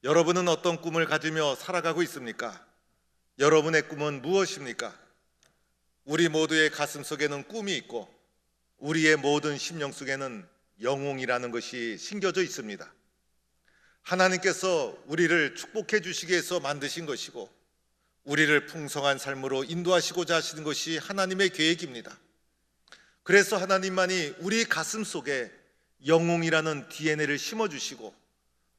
여러분은 어떤 꿈을 가지며 살아가고 있습니까? 여러분의 꿈은 무엇입니까? 우리 모두의 가슴 속에는 꿈이 있고 우리의 모든 심령 속에는 영웅이라는 것이 심겨져 있습니다. 하나님께서 우리를 축복해 주시기 위해서 만드신 것이고 우리를 풍성한 삶으로 인도하시고자 하시는 것이 하나님의 계획입니다. 그래서 하나님만이 우리 가슴 속에 영웅이라는 DNA를 심어주시고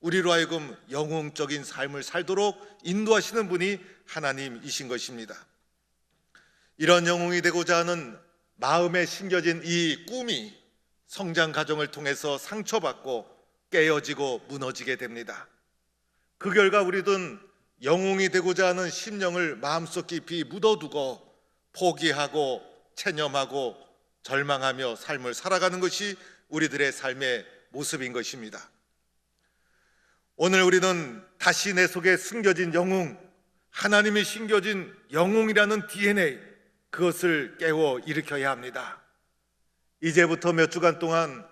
우리로 하여금 영웅적인 삶을 살도록 인도하시는 분이 하나님이신 것입니다. 이런 영웅이 되고자 하는 마음에 심겨진 이 꿈이 성장 과정을 통해서 상처받고 깨어지고 무너지게 됩니다. 그 결과 우리는 영웅이 되고자 하는 심령을 마음속 깊이 묻어두고 포기하고 체념하고 절망하며 삶을 살아가는 것이 우리들의 삶의 모습인 것입니다. 오늘 우리는 다시 내 속에 숨겨진 영웅, 하나님이 심겨진 영웅이라는 DNA, 그것을 깨워 일으켜야 합니다. 이제부터 몇 주간 동안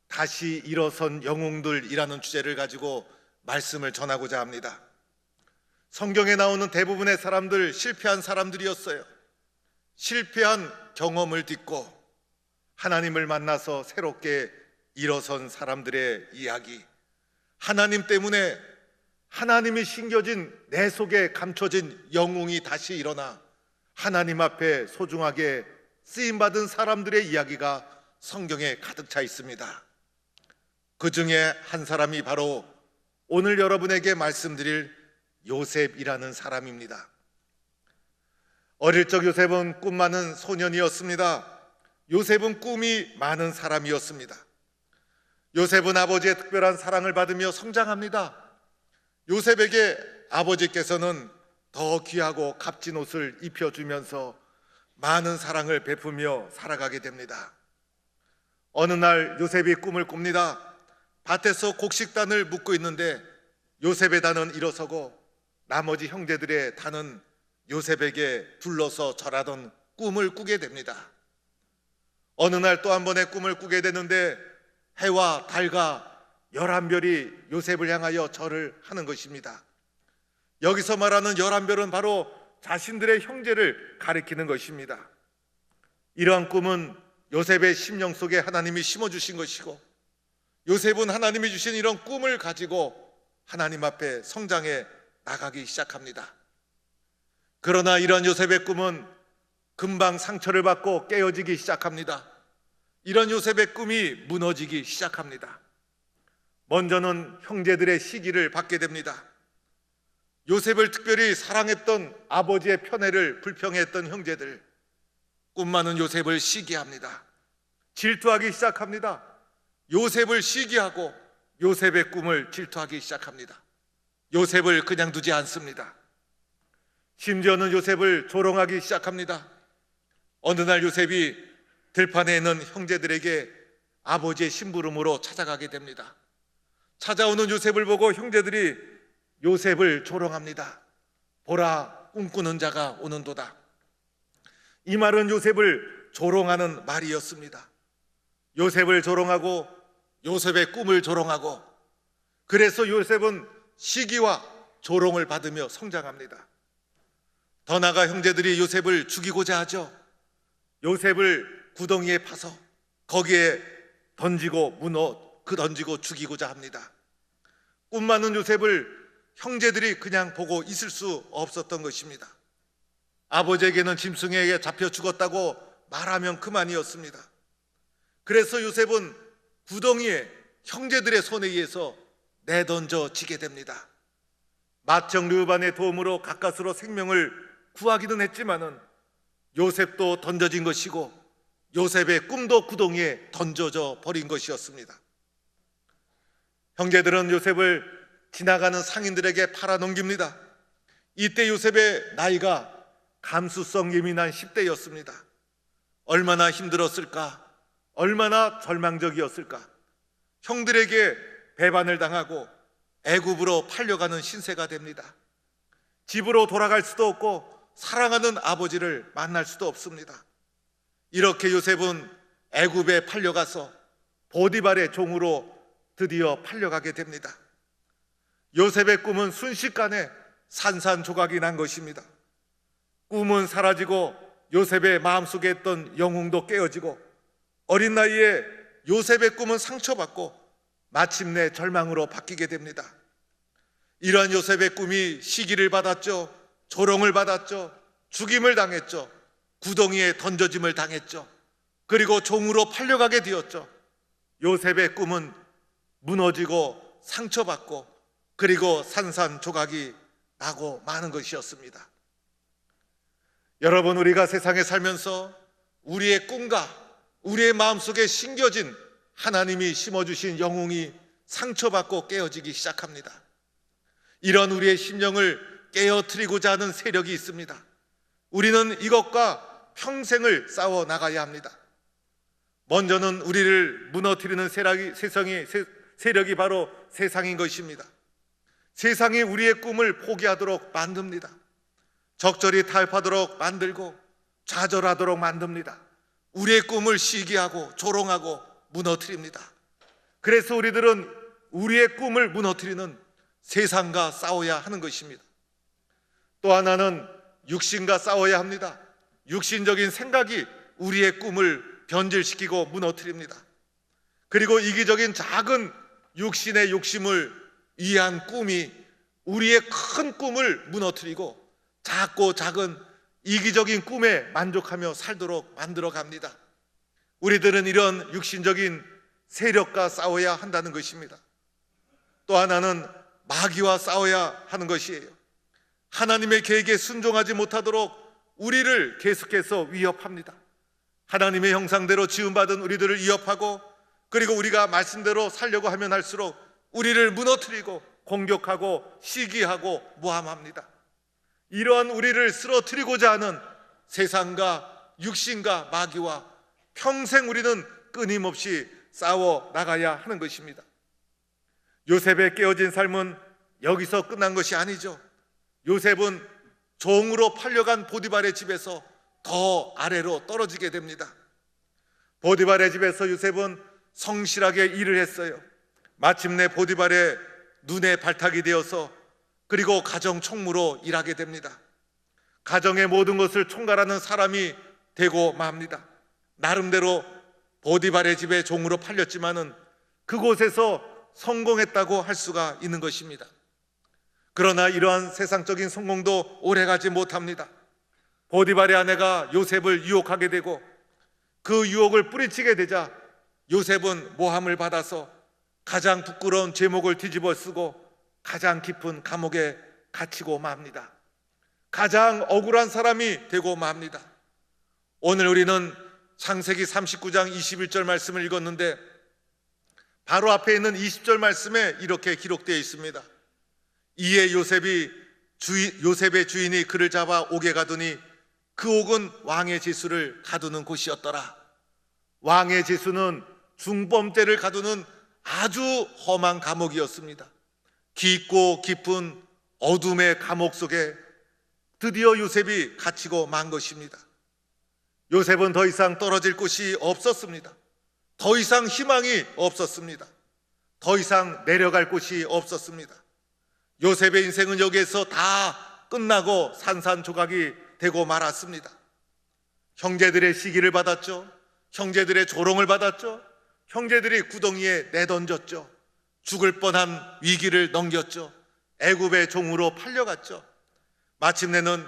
다시 일어선 영웅들이라는 주제를 가지고 말씀을 전하고자 합니다. 성경에 나오는 대부분의 사람들 실패한 사람들이었어요. 실패한 경험을 딛고 하나님을 만나서 새롭게 일어선 사람들의 이야기, 하나님 때문에 하나님이 심겨진 내 속에 감춰진 영웅이 다시 일어나 하나님 앞에 소중하게 쓰임받은 사람들의 이야기가 성경에 가득 차 있습니다. 그 중에 한 사람이 바로 오늘 여러분에게 말씀드릴 요셉이라는 사람입니다. 어릴 적 요셉은 꿈 많은 소년이었습니다. 요셉은 꿈이 많은 사람이었습니다. 요셉은 아버지의 특별한 사랑을 받으며 성장합니다. 요셉에게 아버지께서는 더 귀하고 값진 옷을 입혀주면서 많은 사랑을 베푸며 살아가게 됩니다. 어느 날 요셉이 꿈을 꿉니다. 밭에서 곡식단을 묶고 있는데 요셉의 단은 일어서고 나머지 형제들의 단은 요셉에게 둘러서 절하던 꿈을 꾸게 됩니다. 어느 날 또 한 번의 꿈을 꾸게 되는데 해와 달과 11별이 요셉을 향하여 절을 하는 것입니다. 여기서 말하는 11별은 바로 자신들의 형제를 가리키는 것입니다. 이러한 꿈은 요셉의 심령 속에 하나님이 심어주신 것이고 요셉은 하나님이 주신 이런 꿈을 가지고 하나님 앞에 성장해 나가기 시작합니다. 그러나 이런 요셉의 꿈은 금방 상처를 받고 깨어지기 시작합니다. 이런 요셉의 꿈이 무너지기 시작합니다. 먼저는 형제들의 시기를 받게 됩니다. 요셉을 특별히 사랑했던 아버지의 편애를 불평했던 형제들, 꿈 많은 요셉을 시기합니다. 질투하기 시작합니다. 요셉을 시기하고 요셉의 꿈을 질투하기 시작합니다. 요셉을 그냥 두지 않습니다. 심지어는 요셉을 조롱하기 시작합니다. 어느 날 요셉이 들판에 있는 형제들에게 아버지의 심부름으로 찾아가게 됩니다. 찾아오는 요셉을 보고 형제들이 요셉을 조롱합니다. 보라, 꿈꾸는 자가 오는도다. 이 말은 요셉을 조롱하는 말이었습니다. 요셉을 조롱하고 요셉의 꿈을 조롱하고, 그래서 요셉은 시기와 조롱을 받으며 성장합니다. 더 나아가 형제들이 요셉을 죽이고자 하죠. 요셉을 구덩이에 파서 거기에 던지고 던지고 죽이고자 합니다. 꿈 많은 요셉을 형제들이 그냥 보고 있을 수 없었던 것입니다. 아버지에게는 짐승에게 잡혀 죽었다고 말하면 그만이었습니다. 그래서 요셉은 구덩이에 형제들의 손에 의해서 내던져지게 됩니다. 맏형 르우반의 도움으로 가까스로 생명을 구하기는 했지만은 요셉도 던져진 것이고 요셉의 꿈도 구덩이에 던져져 버린 것이었습니다. 형제들은 요셉을 지나가는 상인들에게 팔아넘깁니다. 이때 요셉의 나이가 감수성 예민한 10대였습니다. 얼마나 힘들었을까? 얼마나 절망적이었을까? 형들에게 배반을 당하고 애굽으로 팔려가는 신세가 됩니다. 집으로 돌아갈 수도 없고 사랑하는 아버지를 만날 수도 없습니다. 이렇게 요셉은 애굽에 팔려가서 보디발의 종으로 드디어 팔려가게 됩니다. 요셉의 꿈은 순식간에 산산조각이 난 것입니다. 꿈은 사라지고 요셉의 마음속에 있던 영웅도 깨어지고 어린 나이에 요셉의 꿈은 상처받고 마침내 절망으로 바뀌게 됩니다. 이러한 요셉의 꿈이 시기를 받았죠. 조롱을 받았죠. 죽임을 당했죠. 구덩이에 던져짐을 당했죠. 그리고 종으로 팔려가게 되었죠. 요셉의 꿈은 무너지고 상처받고 그리고 산산조각이 나고 마는 것이었습니다. 여러분, 우리가 세상에 살면서 우리의 꿈과 우리의 마음속에 심겨진 하나님이 심어주신 영웅이 상처받고 깨어지기 시작합니다. 이런 우리의 심령을 깨어뜨리고자 하는 세력이 있습니다. 우리는 이것과 평생을 싸워 나가야 합니다. 먼저는 우리를 무너뜨리는 세력이 바로 세상인 것입니다. 세상이 우리의 꿈을 포기하도록 만듭니다. 적절히 타협하도록 만들고 좌절하도록 만듭니다. 우리의 꿈을 시기하고 조롱하고 무너뜨립니다. 그래서 우리들은 우리의 꿈을 무너뜨리는 세상과 싸워야 하는 것입니다. 또 하나는 육신과 싸워야 합니다. 육신적인 생각이 우리의 꿈을 변질시키고 무너뜨립니다. 그리고 이기적인 작은 육신의 욕심을 위한 꿈이 우리의 큰 꿈을 무너뜨리고 작고 작은 이기적인 꿈에 만족하며 살도록 만들어 갑니다. 우리들은 이런 육신적인 세력과 싸워야 한다는 것입니다. 또 하나는 마귀와 싸워야 하는 것이에요. 하나님의 계획에 순종하지 못하도록 우리를 계속해서 위협합니다. 하나님의 형상대로 지음받은 우리들을 위협하고 그리고 우리가 말씀대로 살려고 하면 할수록 우리를 무너뜨리고 공격하고 시기하고 모함합니다. 이러한 우리를 쓰러뜨리고자 하는 세상과 육신과 마귀와 평생 우리는 끊임없이 싸워 나가야 하는 것입니다. 요셉의 깨어진 삶은 여기서 끝난 것이 아니죠. 요셉은 종으로 팔려간 보디발의 집에서 더 아래로 떨어지게 됩니다. 보디발의 집에서 요셉은 성실하게 일을 했어요. 마침내 보디발의 눈에 발탁이 되어서 그리고 가정 총무로 일하게 됩니다. 가정의 모든 것을 총괄하는 사람이 되고 맙니다. 나름대로 보디발의 집에 종으로 팔렸지만은 그곳에서 성공했다고 할 수가 있는 것입니다. 그러나 이러한 세상적인 성공도 오래가지 못합니다. 보디발의 아내가 요셉을 유혹하게 되고 그 유혹을 뿌리치게 되자 요셉은 모함을 받아서 가장 부끄러운 제목을 뒤집어 쓰고 가장 깊은 감옥에 갇히고 맙니다. 가장 억울한 사람이 되고 맙니다. 오늘 우리는 창세기 39장 21절 말씀을 읽었는데 바로 앞에 있는 20절 말씀에 이렇게 기록되어 있습니다. 이에 요셉의 주인이 그를 잡아 옥에 가두니 그 옥은 왕의 지수를 가두는 곳이었더라. 왕의 지수는 중범죄를 가두는 아주 험한 감옥이었습니다. 깊고 깊은 어둠의 감옥 속에 드디어 요셉이 갇히고 만 것입니다. 요셉은 더 이상 떨어질 곳이 없었습니다. 더 이상 희망이 없었습니다. 더 이상 내려갈 곳이 없었습니다. 요셉의 인생은 여기에서 다 끝나고 산산조각이 되고 말았습니다. 형제들의 시기를 받았죠. 형제들의 조롱을 받았죠. 형제들이 구덩이에 내던졌죠. 죽을 뻔한 위기를 넘겼죠. 애굽의 종으로 팔려갔죠. 마침내는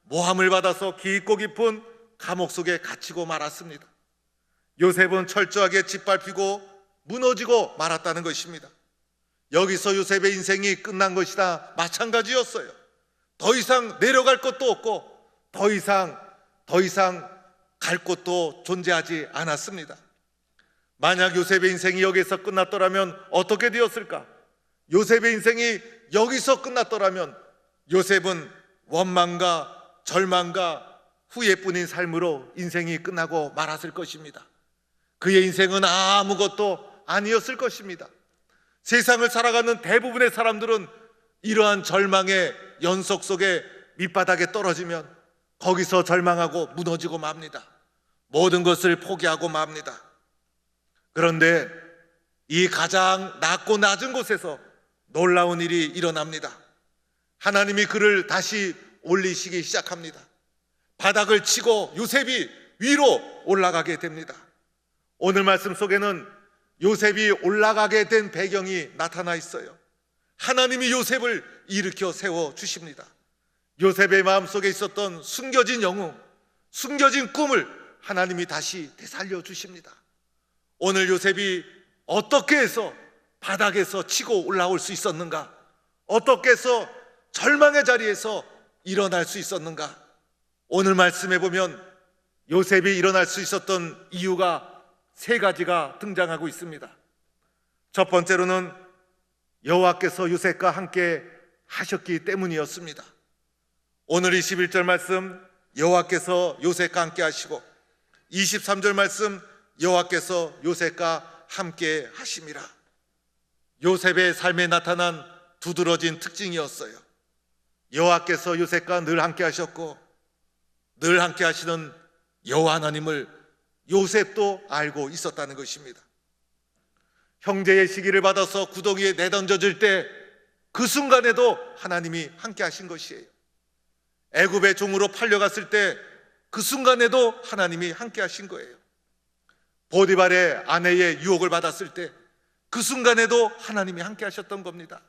모함을 받아서 깊고 깊은 감옥 속에 갇히고 말았습니다. 요셉은 철저하게 짓밟히고 무너지고 말았다는 것입니다. 여기서 요셉의 인생이 끝난 것이다 마찬가지였어요. 더 이상 내려갈 것도 없고 더 이상 갈 곳도 존재하지 않았습니다. 만약 요셉의 인생이 여기서 끝났더라면 어떻게 되었을까? 요셉의 인생이 여기서 끝났더라면 요셉은 원망과 절망과 후회뿐인 삶으로 인생이 끝나고 말았을 것입니다. 그의 인생은 아무것도 아니었을 것입니다. 세상을 살아가는 대부분의 사람들은 이러한 절망의 연속 속에 밑바닥에 떨어지면 거기서 절망하고 무너지고 맙니다. 모든 것을 포기하고 맙니다. 그런데 이 가장 낮고 낮은 곳에서 놀라운 일이 일어납니다. 하나님이 그를 다시 올리시기 시작합니다. 바닥을 치고 요셉이 위로 올라가게 됩니다. 오늘 말씀 속에는 요셉이 올라가게 된 배경이 나타나 있어요. 하나님이 요셉을 일으켜 세워 주십니다. 요셉의 마음속에 있었던 숨겨진 영웅, 숨겨진 꿈을 하나님이 다시 되살려 주십니다. 오늘 요셉이 어떻게 해서 바닥에서 치고 올라올 수 있었는가? 어떻게 해서 절망의 자리에서 일어날 수 있었는가? 오늘 말씀해 보면 요셉이 일어날 수 있었던 이유가 세 가지가 등장하고 있습니다. 첫 번째로는 여호와께서 요셉과 함께 하셨기 때문이었습니다. 오늘 21절 말씀, 여호와께서 요셉과 함께 하시고 23절 말씀, 여호와께서 요셉과 함께 하심이라. 요셉의 삶에 나타난 두드러진 특징이었어요. 여호와께서 요셉과 늘 함께 하셨고 늘 함께 하시는 여호와 하나님을 요셉도 알고 있었다는 것입니다. 형제의 시기를 받아서 구덩이에 내던져질 때 그 순간에도 하나님이 함께 하신 것이에요. 애굽의 종으로 팔려갔을 때 그 순간에도 하나님이 함께 하신 거예요. 보디발의 아내의 유혹을 받았을 때 그 순간에도 하나님이 함께 하셨던 겁니다.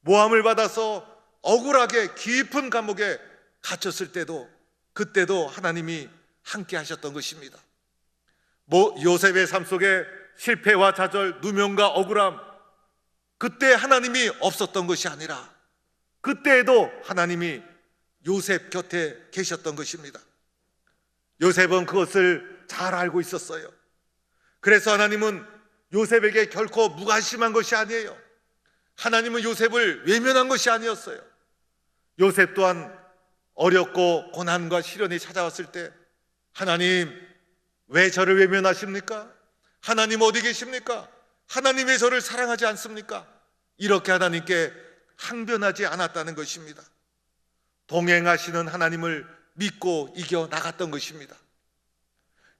모함을 받아서 억울하게 깊은 감옥에 갇혔을 때도 그때도 하나님이 함께 하셨던 것입니다. 요셉의 삶 속에 실패와 좌절, 누명과 억울함, 그때 하나님이 없었던 것이 아니라 그때에도 하나님이 요셉 곁에 계셨던 것입니다. 요셉은 그것을 잘 알고 있었어요. 그래서 하나님은 요셉에게 결코 무관심한 것이 아니에요. 하나님은 요셉을 외면한 것이 아니었어요. 요셉 또한 어렵고 고난과 시련이 찾아왔을 때 하나님 왜 저를 외면하십니까? 하나님 어디 계십니까? 하나님 왜 저를 사랑하지 않습니까? 이렇게 하나님께 항변하지 않았다는 것입니다. 동행하시는 하나님을 믿고 이겨 나갔던 것입니다.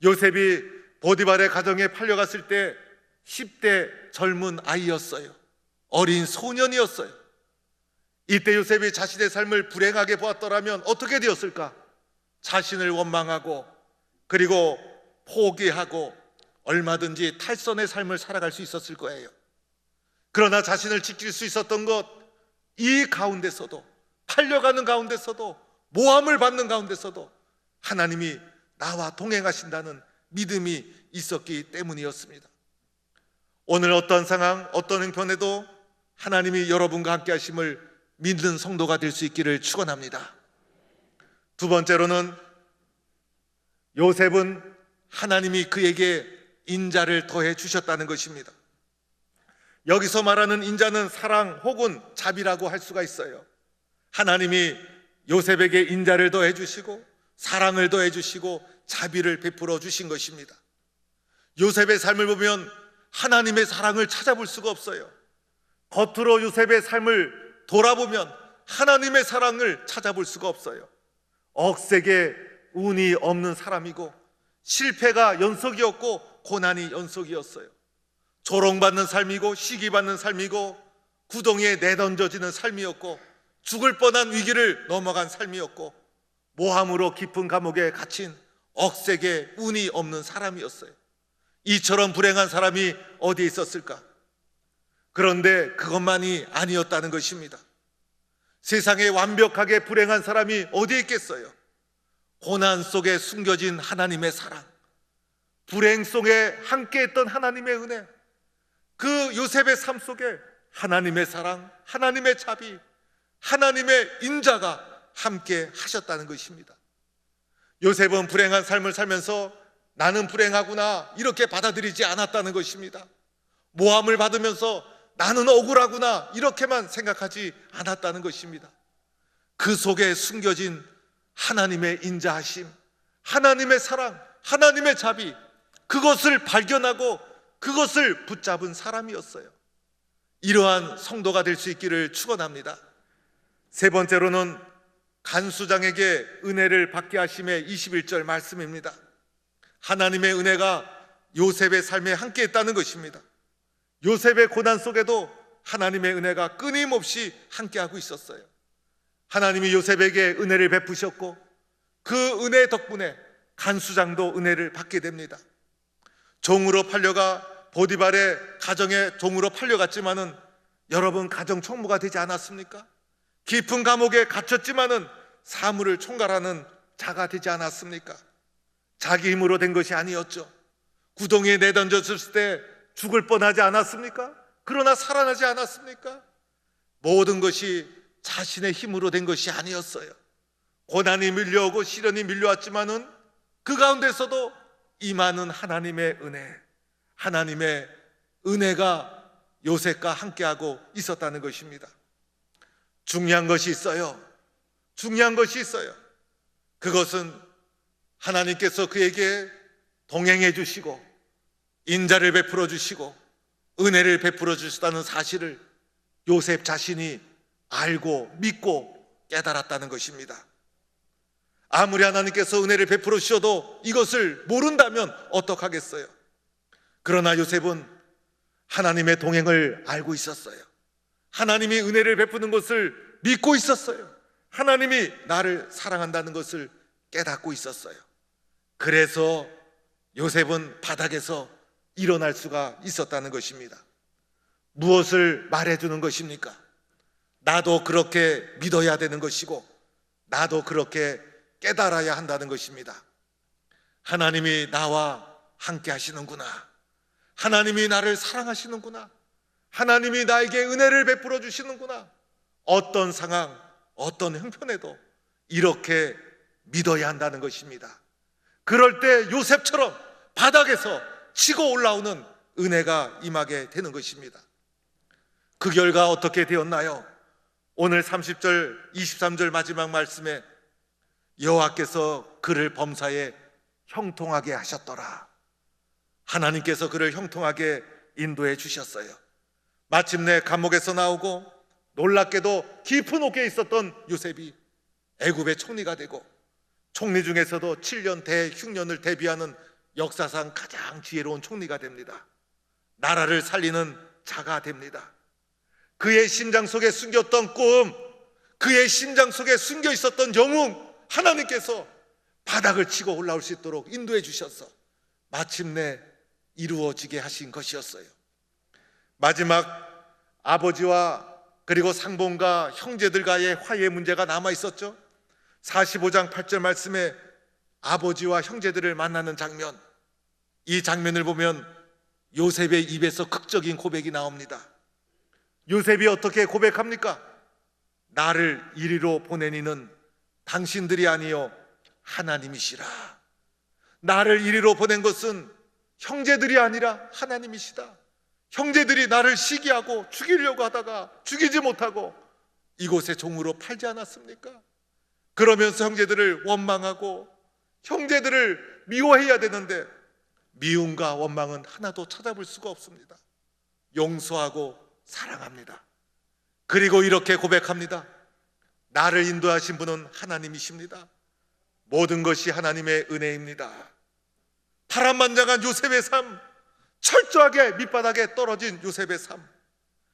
요셉이 보디발의 가정에 팔려갔을 때 10대 젊은 아이였어요. 어린 소년이었어요. 이때 요셉이 자신의 삶을 불행하게 보았더라면 어떻게 되었을까? 자신을 원망하고 그리고 포기하고 얼마든지 탈선의 삶을 살아갈 수 있었을 거예요. 그러나 자신을 지킬 수 있었던 것, 이 가운데서도, 팔려가는 가운데서도, 모함을 받는 가운데서도 하나님이 나와 동행하신다는 믿음이 있었기 때문이었습니다. 오늘 어떤 상황, 어떤 형편에도 하나님이 여러분과 함께 하심을 믿는 성도가 될 수 있기를 축원합니다. 두 번째로는 요셉은 하나님이 그에게 인자를 더해 주셨다는 것입니다. 여기서 말하는 인자는 사랑 혹은 자비라고 할 수가 있어요. 하나님이 요셉에게 인자를 더해 주시고 사랑을 더해 주시고 자비를 베풀어 주신 것입니다. 요셉의 삶을 보면 하나님의 사랑을 찾아볼 수가 없어요. 겉으로 요셉의 삶을 돌아보면 하나님의 사랑을 찾아볼 수가 없어요. 억세게 운이 없는 사람이고 실패가 연속이었고 고난이 연속이었어요. 조롱받는 삶이고 시기받는 삶이고 구덩이에 내던져지는 삶이었고 죽을 뻔한 위기를 넘어간 삶이었고 모함으로 깊은 감옥에 갇힌 억세게 운이 없는 사람이었어요. 이처럼 불행한 사람이 어디 있었을까? 그런데 그것만이 아니었다는 것입니다. 세상에 완벽하게 불행한 사람이 어디 있겠어요? 고난 속에 숨겨진 하나님의 사랑, 불행 속에 함께했던 하나님의 은혜, 그 요셉의 삶 속에 하나님의 사랑, 하나님의 자비, 하나님의 인자가 함께 하셨다는 것입니다. 요셉은 불행한 삶을 살면서 나는 불행하구나 이렇게 받아들이지 않았다는 것입니다. 모함을 받으면서 나는 억울하구나 이렇게만 생각하지 않았다는 것입니다. 그 속에 숨겨진 하나님의 인자하심, 하나님의 사랑, 하나님의 자비, 그것을 발견하고 그것을 붙잡은 사람이었어요. 이러한 성도가 될 수 있기를 축원합니다. 세 번째로는 간수장에게 은혜를 받게 하심의 21절 말씀입니다. 하나님의 은혜가 요셉의 삶에 함께 했다는 것입니다. 요셉의 고난 속에도 하나님의 은혜가 끊임없이 함께하고 있었어요. 하나님이 요셉에게 은혜를 베푸셨고 그 은혜 덕분에 간수장도 은혜를 받게 됩니다. 종으로 팔려가 보디발의 가정의 종으로 팔려갔지만은 여러분 가정 총무가 되지 않았습니까? 깊은 감옥에 갇혔지만은 사물을 총괄하는 자가 되지 않았습니까? 자기 힘으로 된 것이 아니었죠. 구덩이에 내던졌을 때 죽을 뻔하지 않았습니까? 그러나 살아나지 않았습니까? 모든 것이 자신의 힘으로 된 것이 아니었어요. 고난이 밀려오고 시련이 밀려왔지만은 그 가운데서도 임하는 하나님의 은혜, 하나님의 은혜가 요셉과 함께하고 있었다는 것입니다. 중요한 것이 있어요. 중요한 것이 있어요. 그것은 하나님께서 그에게 동행해 주시고 인자를 베풀어 주시고 은혜를 베풀어 주셨다는 사실을 요셉 자신이 알고 믿고 깨달았다는 것입니다. 아무리 하나님께서 은혜를 베풀어 주셔도 이것을 모른다면 어떡하겠어요? 그러나 요셉은 하나님의 동행을 알고 있었어요. 하나님이 은혜를 베푸는 것을 믿고 있었어요. 하나님이 나를 사랑한다는 것을 깨닫고 있었어요. 그래서 요셉은 바닥에서 일어날 수가 있었다는 것입니다. 무엇을 말해주는 것입니까? 나도 그렇게 믿어야 되는 것이고 나도 그렇게 깨달아야 한다는 것입니다. 하나님이 나와 함께 하시는구나. 하나님이 나를 사랑하시는구나. 하나님이 나에게 은혜를 베풀어 주시는구나. 어떤 상황, 어떤 형편에도 이렇게 믿어야 한다는 것입니다. 그럴 때 요셉처럼 바닥에서 치고 올라오는 은혜가 임하게 되는 것입니다. 그 결과 어떻게 되었나요? 오늘 30절, 23절 마지막 말씀에 여호와께서 그를 범사에 형통하게 하셨더라. 하나님께서 그를 형통하게 인도해 주셨어요. 마침내 감옥에서 나오고 놀랍게도 깊은 옥에 있었던 요셉이 애굽의 총리가 되고 총리 중에서도 7년 대흉년을 대비하는 역사상 가장 지혜로운 총리가 됩니다. 나라를 살리는 자가 됩니다. 그의 심장 속에 숨겼던 꿈, 그의 심장 속에 숨겨 있었던 영웅, 하나님께서 바닥을 치고 올라올 수 있도록 인도해 주셔서 마침내 이루어지게 하신 것이었어요. 마지막 아버지와 그리고 상봉과 형제들과의 화해 문제가 남아 있었죠. 45장 8절 말씀에 아버지와 형제들을 만나는 장면, 이 장면을 보면 요셉의 입에서 극적인 고백이 나옵니다. 요셉이 어떻게 고백합니까? 나를 이리로 보낸 이는 당신들이 아니요 하나님이시라. 나를 이리로 보낸 것은 형제들이 아니라 하나님이시다. 형제들이 나를 시기하고 죽이려고 하다가 죽이지 못하고 이곳에 종으로 팔지 않았습니까? 그러면서 형제들을 원망하고 형제들을 미워해야 되는데 미움과 원망은 하나도 찾아볼 수가 없습니다. 용서하고 사랑합니다. 그리고 이렇게 고백합니다. 나를 인도하신 분은 하나님이십니다. 모든 것이 하나님의 은혜입니다. 파란만장한 요셉의 삶, 철저하게 밑바닥에 떨어진 요셉의 삶,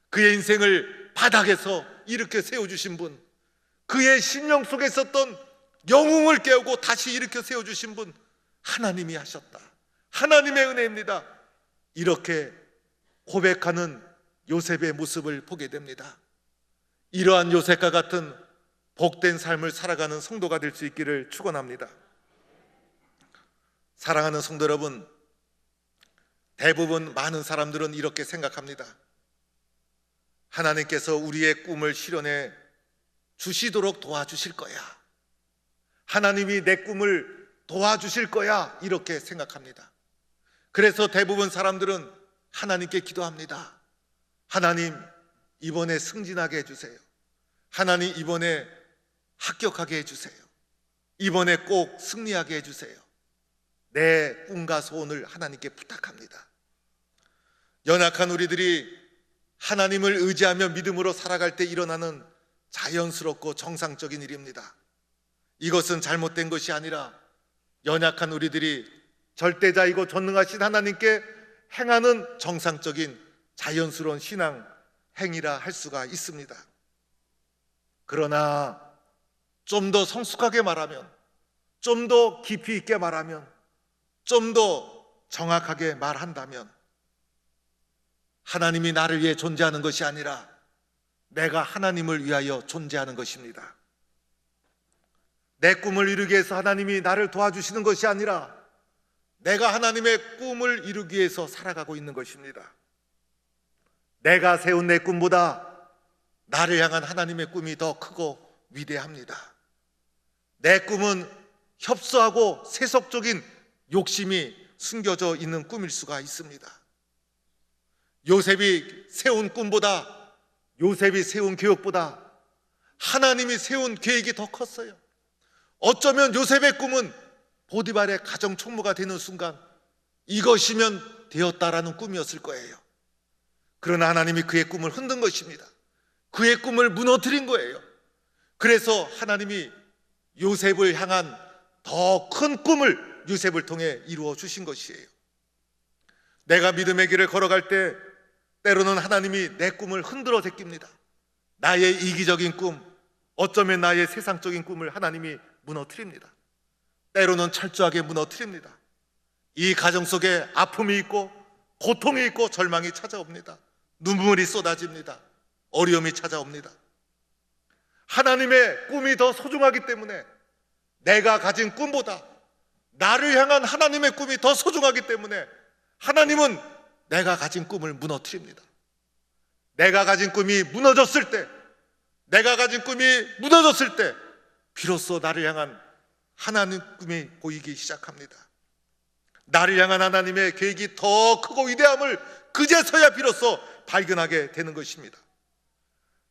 그의 인생을 바닥에서 일으켜 세워주신 분, 그의 심령 속에 있었던 영웅을 깨우고 다시 일으켜 세워주신 분, 하나님이 하셨다. 하나님의 은혜입니다. 이렇게 고백하는 요셉의 모습을 보게 됩니다. 이러한 요셉과 같은 복된 삶을 살아가는 성도가 될 수 있기를 축원합니다. 사랑하는 성도 여러분, 대부분 많은 사람들은 이렇게 생각합니다. 하나님께서 우리의 꿈을 실현해 주시도록 도와주실 거야. 하나님이 내 꿈을 도와주실 거야. 이렇게 생각합니다. 그래서 대부분 사람들은 하나님께 기도합니다. 하나님, 이번에 승진하게 해주세요. 하나님, 이번에 합격하게 해주세요. 이번에 꼭 승리하게 해주세요. 내 꿈과 소원을 하나님께 부탁합니다. 연약한 우리들이 하나님을 의지하며 믿음으로 살아갈 때 일어나는 자연스럽고 정상적인 일입니다. 이것은 잘못된 것이 아니라 연약한 우리들이 절대자이고 전능하신 하나님께 행하는 정상적인 자연스러운 신앙 행위라 할 수가 있습니다. 그러나 좀 더 성숙하게 말하면, 좀 더 깊이 있게 말하면, 좀 더 정확하게 말한다면, 하나님이 나를 위해 존재하는 것이 아니라 내가 하나님을 위하여 존재하는 것입니다. 내 꿈을 이루기 위해서 하나님이 나를 도와주시는 것이 아니라 내가 하나님의 꿈을 이루기 위해서 살아가고 있는 것입니다. 내가 세운 내 꿈보다 나를 향한 하나님의 꿈이 더 크고 위대합니다. 내 꿈은 협소하고 세속적인 욕심이 숨겨져 있는 꿈일 수가 있습니다. 요셉이 세운 꿈보다, 요셉이 세운 계획보다 하나님이 세운 계획이 더 컸어요. 어쩌면 요셉의 꿈은 보디발의 가정 총무가 되는 순간 이것이면 되었다라는 꿈이었을 거예요. 그러나 하나님이 그의 꿈을 흔든 것입니다. 그의 꿈을 무너뜨린 거예요. 그래서 하나님이 요셉을 향한 더 큰 꿈을 요셉을 통해 이루어 주신 것이에요. 내가 믿음의 길을 걸어갈 때 때로는 하나님이 내 꿈을 흔들어 제낍니다. 나의 이기적인 꿈, 어쩌면 나의 세상적인 꿈을 하나님이 무너뜨립니다. 때로는 철저하게 무너뜨립니다. 이 가정 속에 아픔이 있고 고통이 있고 절망이 찾아옵니다. 눈물이 쏟아집니다. 어려움이 찾아옵니다. 하나님의 꿈이 더 소중하기 때문에, 내가 가진 꿈보다 나를 향한 하나님의 꿈이 더 소중하기 때문에 하나님은 내가 가진 꿈을 무너뜨립니다. 내가 가진 꿈이 무너졌을 때, 내가 가진 꿈이 무너졌을 때 비로소 나를 향한 하나님 꿈이 보이기 시작합니다. 나를 향한 하나님의 계획이 더 크고 위대함을 그제서야 비로소 발견하게 되는 것입니다.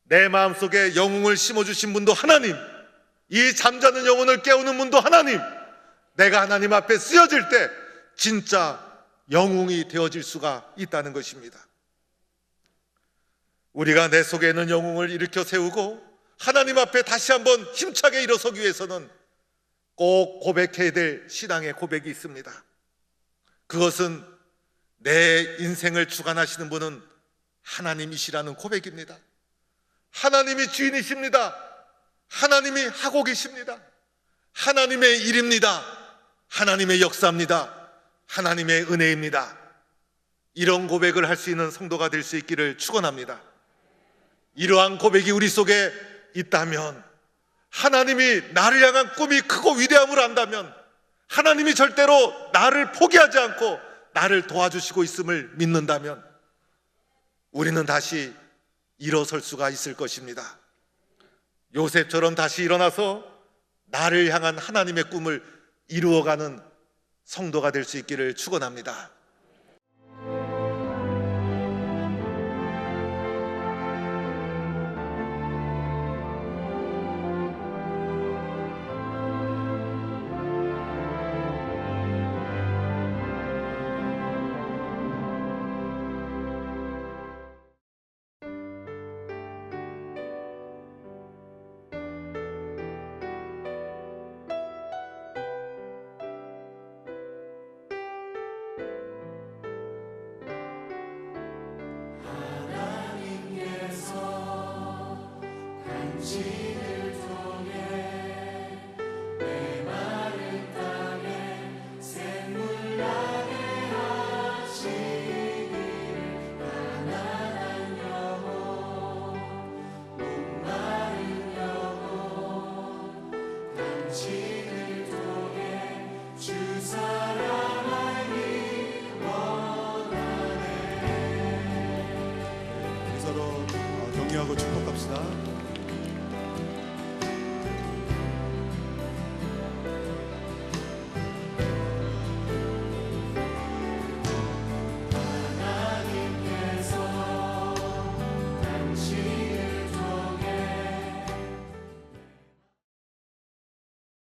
내 마음속에 영웅을 심어주신 분도 하나님, 이 잠자는 영혼을 깨우는 분도 하나님, 내가 하나님 앞에 쓰여질 때 진짜 영웅이 되어질 수가 있다는 것입니다. 우리가 내 속에 있는 영웅을 일으켜 세우고 하나님 앞에 다시 한번 힘차게 일어서기 위해서는 꼭 고백해야 될 신앙의 고백이 있습니다. 그것은 내 인생을 주관하시는 분은 하나님이시라는 고백입니다. 하나님이 주인이십니다. 하나님이 하고 계십니다. 하나님의 일입니다. 하나님의 역사입니다. 하나님의 은혜입니다. 이런 고백을 할 수 있는 성도가 될 수 있기를 축원합니다. 이러한 고백이 우리 속에 있다면, 하나님이 나를 향한 꿈이 크고 위대함을 안다면, 하나님이 절대로 나를 포기하지 않고 나를 도와주시고 있음을 믿는다면 우리는 다시 일어설 수가 있을 것입니다. 요셉처럼 다시 일어나서 나를 향한 하나님의 꿈을 이루어가는 성도가 될 수 있기를 축원합니다. 지